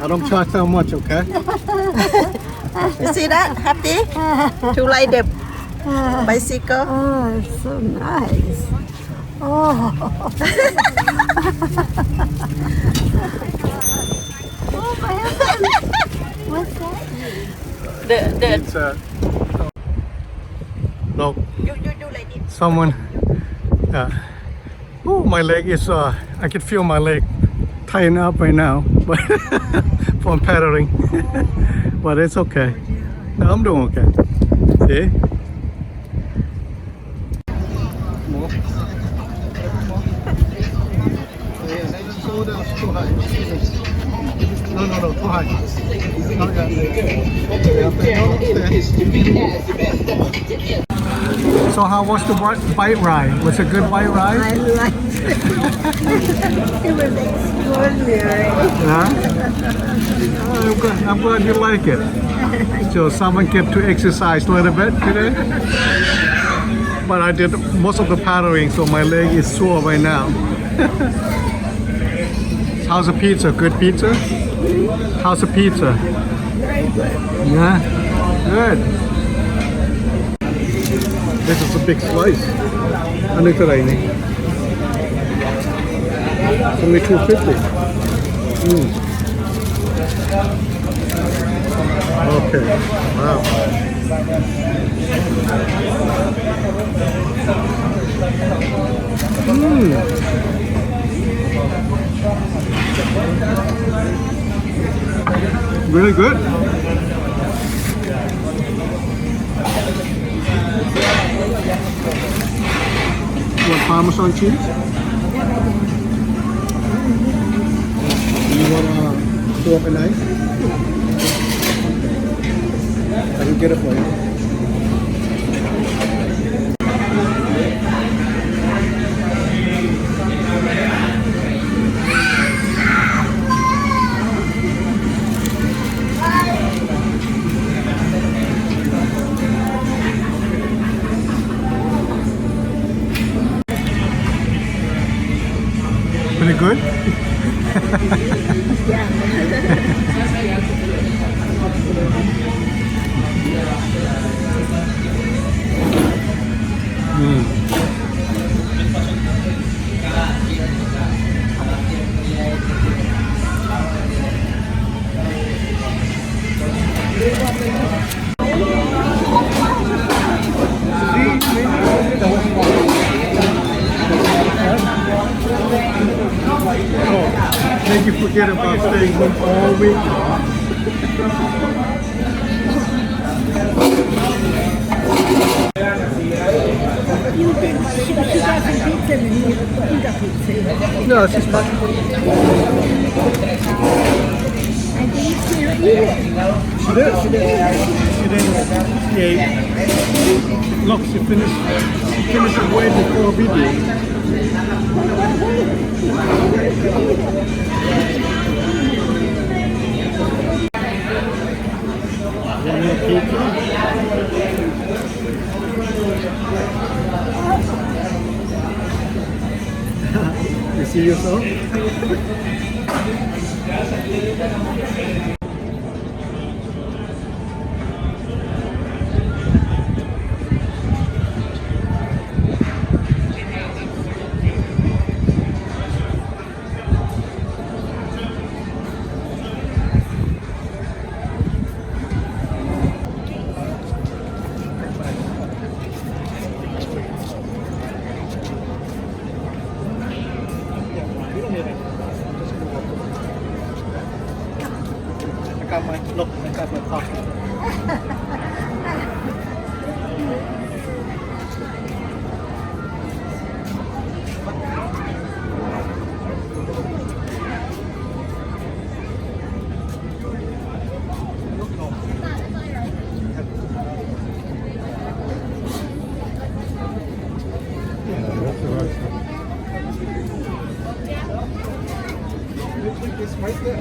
I don't charge so much, okay? You see that? Happy to ride the bicycle? Oh, it's so nice. Oh. Oh, my husband. What's that? It's look, You do like this. someone. Oh, my leg is. I can feel my leg tighten up right now, but from paddling. But it's okay. No, I'm doing okay. See? More. No, too high. So how was the bike ride? Was it a good bike ride? I like it. It was extraordinary. Yeah? I'm glad you like it. So someone get to exercise a little bit today. But I did most of the paddling, so my leg is sore right now. How's the pizza? Good pizza? How's the pizza? Very good. Yeah? Good. This is a big slice. Ano ito rin eh? Only $2.50. Okay. Wow. Really good. You want Parmesan cheese? Do you want fork and knife? I can get it for you. Pretty good? Make you forget about staying home all week. She got some pizza and you got pizza. No, it's just fine. I think she'll eat it. She did. She ate. Look, she finished it way before we did. One more pizza. You see yourself? Look, I got my pocket. It's right there.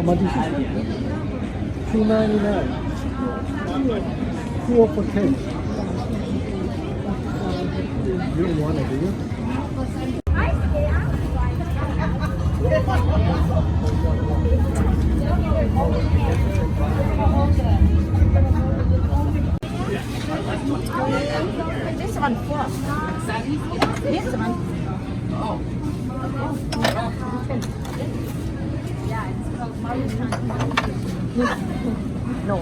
much is this one? $2.99. 4 for 10. You don't want it, do you? This one first. This one. No.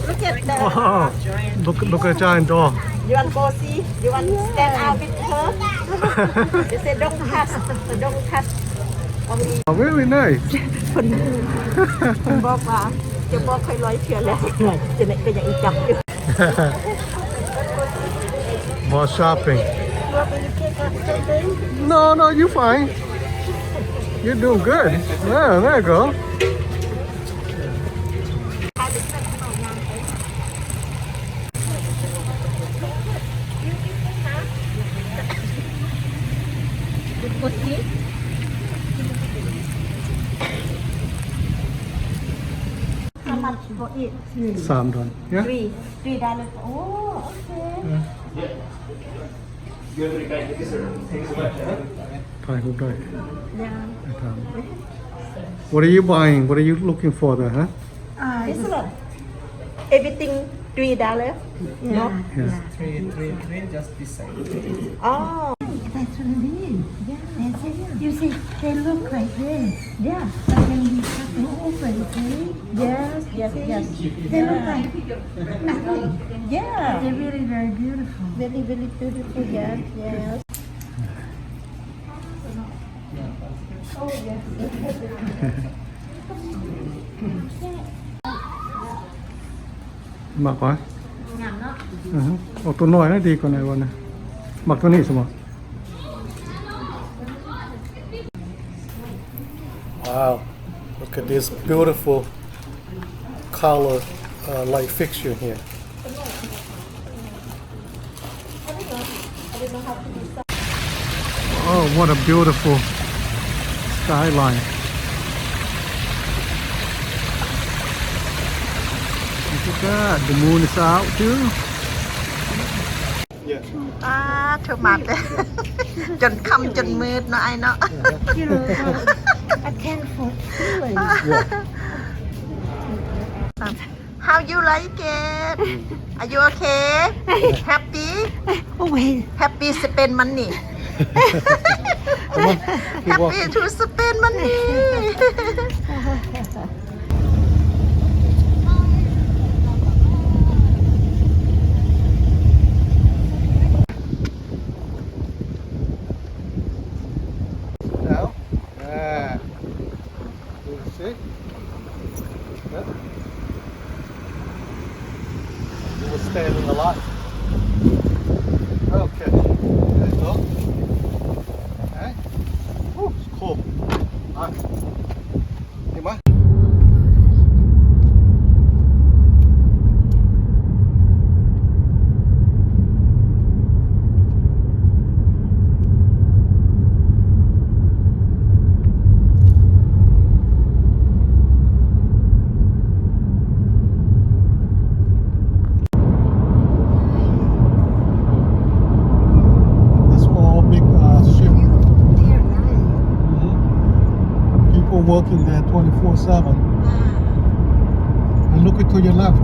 Look at the. Wow. Look at giant dog. You want go see? You want stand out with her? They say don't touch. Don't touch. Oh, very nice. คุณบอกว่าจะบอกใครร้อยเชือแล้วจะเนี่ยก็ยังจับอยู่ More shopping. No, you fine. You're doing good. Yeah, there you go. How much for it? $3. Yeah? $3. Oh, okay. ถ่ายรูปด้วย Yeah. What are you buying? What are you looking for there, huh? This one. Everything $3. No? Yeah. Three, just this side. Oh. That's what it is. Yeah. That's it. You see, they look like this. Yeah. But when you cut them open, okay? Yes, yes, yes. They look like nothing. Yeah. They're really very beautiful. Very, very beautiful. Yes, yes. Oh, yes. หมักไว้เอาตัวน้อยน่าดีกว่าไหนวะนะหมักตัวนี้สมมติ Wow, look at this beautiful color light fixture here. Oh, what a beautiful skyline. Look at that, the moon is out too. Yeah. เธอมาเลยจนค่ำจนมืดเนาะไอ้เนาะ You know, a 10-foot ceiling. How you like it? Are you okay? Happy? Oh, wait. Happy spend money. Come on, keep Happy walking. to spend money. Now, you see? Yeah. You were standing a lot. Okay, there you go. Okay. Woo, it's cool. All right. Hey, Ma. This all big ship. They're nice. People working there 24/7. And look to your left.